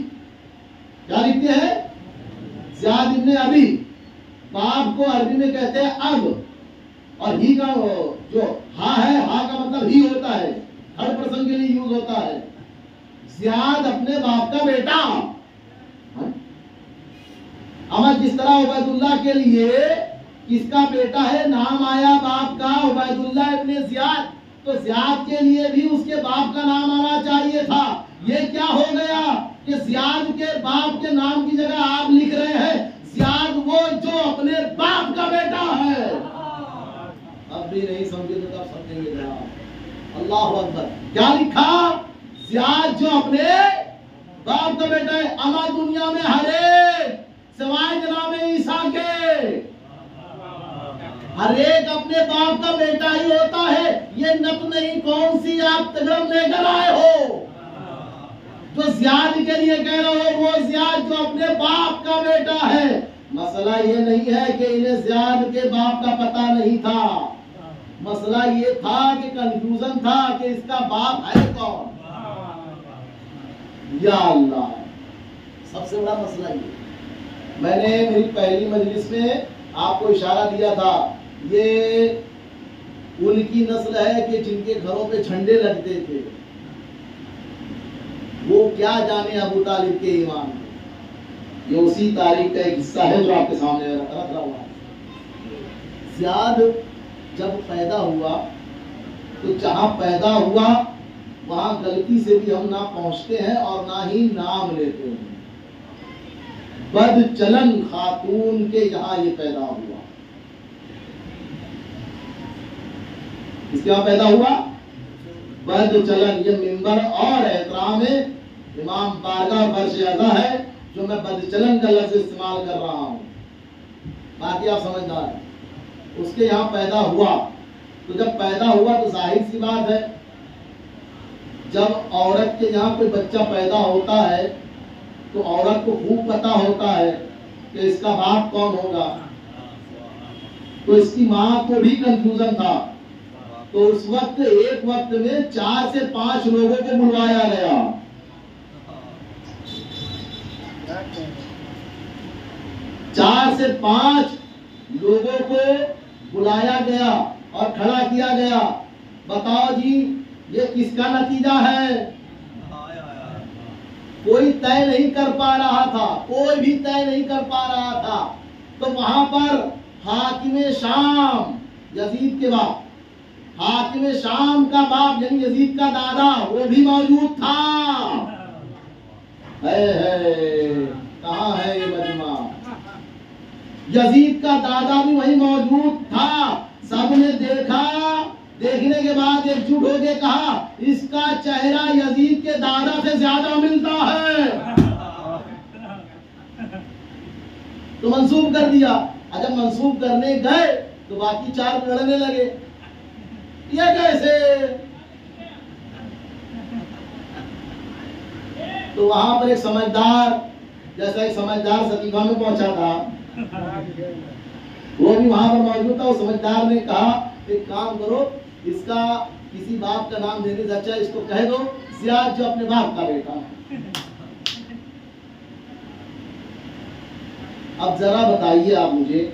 S1: کیا لکھتے ہیں؟ زیاد ابن ابی. باپ کو عربی میں کہتے ہیں اب، اور ہی کا جو ہا ہے، ہا کا مطلب ہی ہوتا ہے، ہر پرسن کے لیے یوز ہوتا ہے. زیاد اپنے باپ کا بیٹا. اما جس طرح عبید اللہ کے لیے کس کا بیٹا ہے، نام آیا باپ کا عبید اللہ ابن زیاد، تو زیاد کے لیے بھی اس کے باپ کا نام آنا چاہیے تھا. یہ کیا ہو گیا کہ زیاد کے باپ کے نام کی جگہ آپ لکھ رہے ہیں زیاد وہ جو اپنے باپ کا بیٹا ہے. اب بھی نہیں سمجھے تو کب سمجھیں گے جناب؟ اللہ اکبر. کیا لکھا؟ زیاد جو اپنے باپ کا بیٹا ہے. اما دنیا میں ہر ایک سوائے جناب عیسیٰ کے ہر ایک اپنے باپ کا بیٹا ہی ہوتا ہے. یہ نت نہیں کون سی آپ تجرب لے کر آئے ہو. جو زیاد کے لیے کہہ رہے ہو وہ زیاد جو اپنے باپ کا بیٹا ہے. مسئلہ یہ نہیں ہے کہ انہیں زیاد کے باپ کا پتہ نہیں تھا، مسئلہ یہ تھا کہ کنفیوژن تھا کہ اس کا باپ ہے کون. یا اللہ، سب سے بڑا مسئلہ یہ. میں نے میری پہلی مجلس میں آپ کو اشارہ دیا تھا، یہ ان کی نسل ہے کہ جن کے گھروں پہ جھنڈے لگتے تھے. وہ کیا جانے ابو طالب کے ایمان میں. یہ اسی تاریخ کا ایک حصہ ہے جو آپ کے سامنے رکھ رہا ہوا. زیاد جب پیدا ہوا تو جہاں پیدا ہوا وہاں غلطی سے بھی ہم نہ پہنچتے ہیں اور نہ ہی نام لیتے ہیں. بد چلن خاتون کے یہاں یہ پیدا ہوا. اس کے یہاں پیدا ہوا بد چلن. یہ منبر اور احترام امام بارگاہ فرش اعضا ہے جو میں بد چلن کا لفظ استعمال کر رہا ہوں، باقی آپ سمجھدار ہیں. اس کے یہاں پیدا ہوا تو جب پیدا ہوا تو ظاہر سی بات ہے جب عورت کے یہاں کوئی بچہ پیدا ہوتا ہے تو عورت کو خوب پتا ہوتا ہے کہ اس کا باپ کون ہوگا. تو اس کی ماں کو بھی کنفیوژن تھا. تو اس وقت ایک وقت میں 4 سے 5 لوگوں کو بلوایا گیا. 4 سے 5 لوگوں کو بلایا گیا اور کھڑا کیا گیا. بتاؤ جی یہ کس کا نتیجہ ہے؟ کوئی طے نہیں کر پا رہا تھا، کوئی بھی طے نہیں کر پا رہا تھا. تو وہاں پر حاکم شام، یزید کے باپ، حاکم شام کا باپ یعنی یزید کا دادا وہ بھی موجود تھا. کہاں ہے یہ مجمع؟ یزید کا دادا بھی وہی موجود تھا. سب نے دیکھا، دیکھنے کے بعد ایک جٹ ہو کے کہا اس کا چہرہ یزید کے دادا سے زیادہ ملتا ہے. تو منسوب کر دیا. اور جب منسوب کرنے گئے تو باقی 4 لڑنے لگے. یہ کیسے؟ تو وہاں پر ایک سمجھدار، جیسا ایک سمجھدار سقیفہ میں پہنچا تھا، وہ بھی وہاں پر موجود تھا. وہ سمجھدار نے کہا ایک کام کرو، اس کا کسی باپ کا نام دینے سے اچھا اس کو کہہ دو زیاد، جو اپنے باپ کا بیٹا. اب ذرا بتائیے آپ مجھے،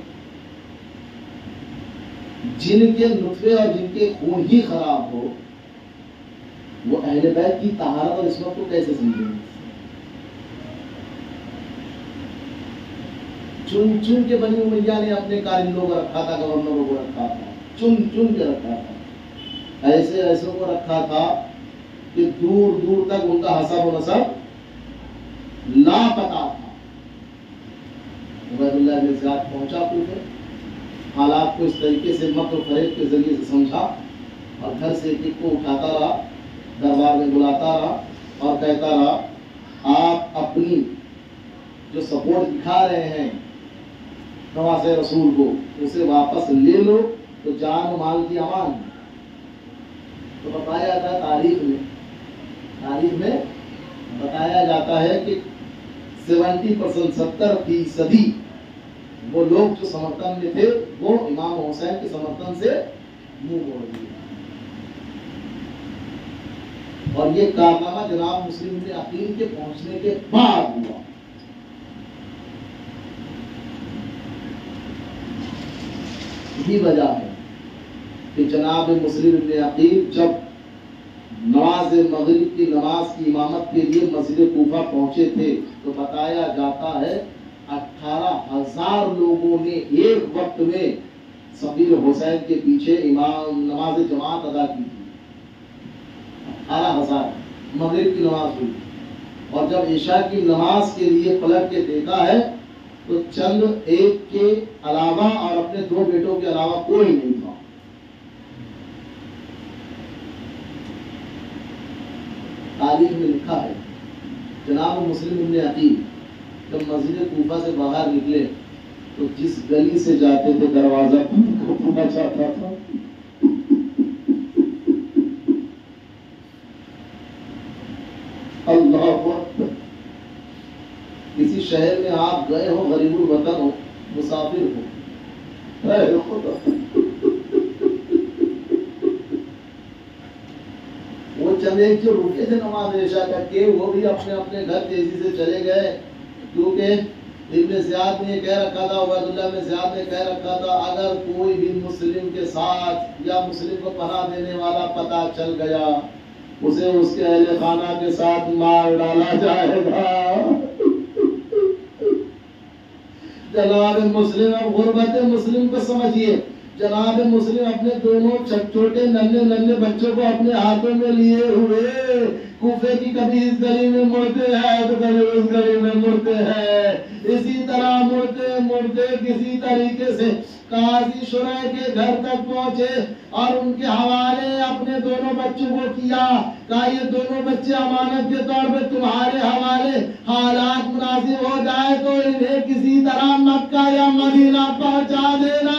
S1: جن کے نطفے اور جن کے خون ہی خراب ہو، وہ اہل بیت کی طہارت اور عصمت کو کیسے سمجھیں گے؟ چن چن کے بنی امیہ نے اپنے کارندوں کو رکھا تھا، گورنروں کو رکھا تھا، چن چن کے رکھا تھا، ایسے ایسوں کو رکھا تھا کہ دور دور تک ان کا حسب و نسب لاپتہ تھا. عبید اللہ بن زیاد پہنچا کوفے، حالات کو اس طریقے سے مکر و فریب کے ذریعے سے سمجھا اور گھر سے ایک کو اٹھاتا رہا، دربار میں بلاتا رہا اور کہتا رہا آپ اپنی جو سپورٹ دکھا رہے ہیں نواسے رسول کو اسے واپس لے لو تو جان و مال کی امان. تو بتایا جاتا ہے تاریخ میں بتایا جاتا ہے کہ 70% 70% وہ لوگ جو سمرتن میں تھے وہ امام حسین کے سمرتن سے منہ موڑ دیے. اور یہ کارنامہ جناب مسلم بن عقیل کے پہنچنے کے بعد ہوا. یہی وجہ ہے کہ جناب مسلم بن عقیل جب نماز مغرب کی نماز کی امامت کے لیے مسجد کوفہ پہنچے تھے تو بتایا جاتا ہے 18,000 لوگوں نے ایک وقت میں صغیر حسین کے پیچھے امام نماز جماعت ادا کی تھی. 18,000 مغرب کی نماز ہوئی، اور جب عشاء کی نماز کے لیے پلٹ کے دیکھا ہے تو چند ایک کے علاوہ اور اپنے 2 بیٹوں کے علاوہ کوئی نہیں تھا. تاریخ میں لکھا ہے جناب مسلم بن عقیل جب مسجد کوفہ سے باہر نکلے تو جس گلی سے جاتے تھے دروازہ کھلنا چاہتا تھا. اللہ اکبر. کسی شہر میں آپ گئے ہو، غریب الوطن ہو، مسافر ہو، اے خدا وہ چند ایک جو رکے تھے نماز عشاء کر کے وہ بھی اپنے اپنے گھر تیزی سے چلے گئے، کیونکہ ابن زیاد نے کہہ رکھا تھا، عبید اللہ بن زیاد نے کہہ رکھا تھا اگر کوئی بھی مسلم کے ساتھ یا مسلم کو پناہ دینے والا پتہ چل گیا اسے اس کے اہل خانہ کے ساتھ مار ڈالا جائے گا. جناب مسلم اب غربت مسلم کو سمجھیے. جناب مسلم اپنے دونوں چھوٹے ننھے بچوں کو اپنے ہاتھوں میں لیے ہوئے کوفے کی کبھی اس گلی میں مڑتے ہیں تو کبھی اس گلی میں مڑتے ہیں. اسی طرح مڑتے کسی طریقے سے قاضی شرح کے گھر تک پہنچے اور ان کے حوالے اپنے دونوں بچوں کو کیا. کہا یہ دونوں بچے امانت کے طور پہ تمہارے حوالے، حالات مناسب ہو جائے تو انہیں کسی طرح مکہ یا مدینہ پہنچا دینا.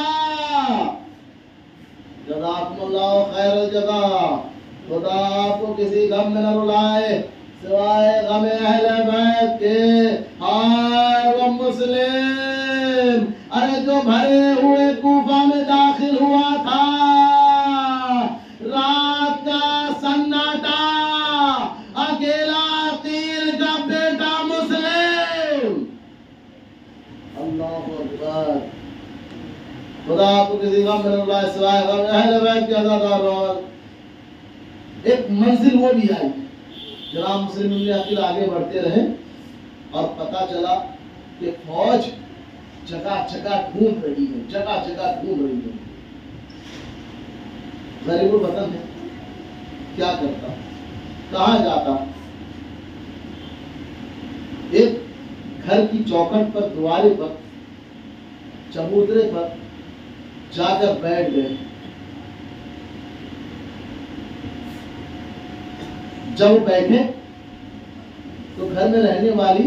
S1: جزاکم اللہ خیر الجزا. خدا آپ کو کسی غم میں نہ رلائے سوائے غم اہل بیت کے. ہائے وہ مسلم، ارے جو بھرے ہوئے کوفہ میں داخل ہوا تھا، رات کا سناٹا، اکیلا عقیل کا بیٹا مسلم. اللہ اکبر. خدا آپ کو کسی غم میں نہ رلائے سوائے غم اہل بیت کے عزاداروں. ایک منزل وہ بھی آئی. جناب مسلم بن عقیل آگے بڑھتے رہے اور پتا چلا کہ فوج جگہ جگہ ڈھونڈ رہی ہے. غریب الوطن ہے، کیا کرتا، کہاں جاتا؟ ایک گھر کی چوکھٹ پر، دوارے پر، چبوترے پر جا کر بیٹھ گئے. جب بیٹھے تو گھر میں رہنے والی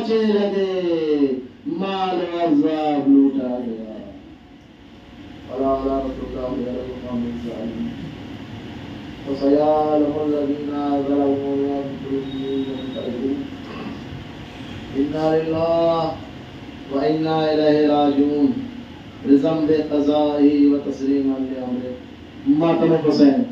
S1: ناچے لگے مال و عذاب لوٹا گیا ولا رسول اللہ القوم الظالمین وسيعلم الذين ظلموا أنفسهم ينقلبون إنا لله وإنا إليه راجعون رضا بقضائه وتسليما لأمره ماتم حسین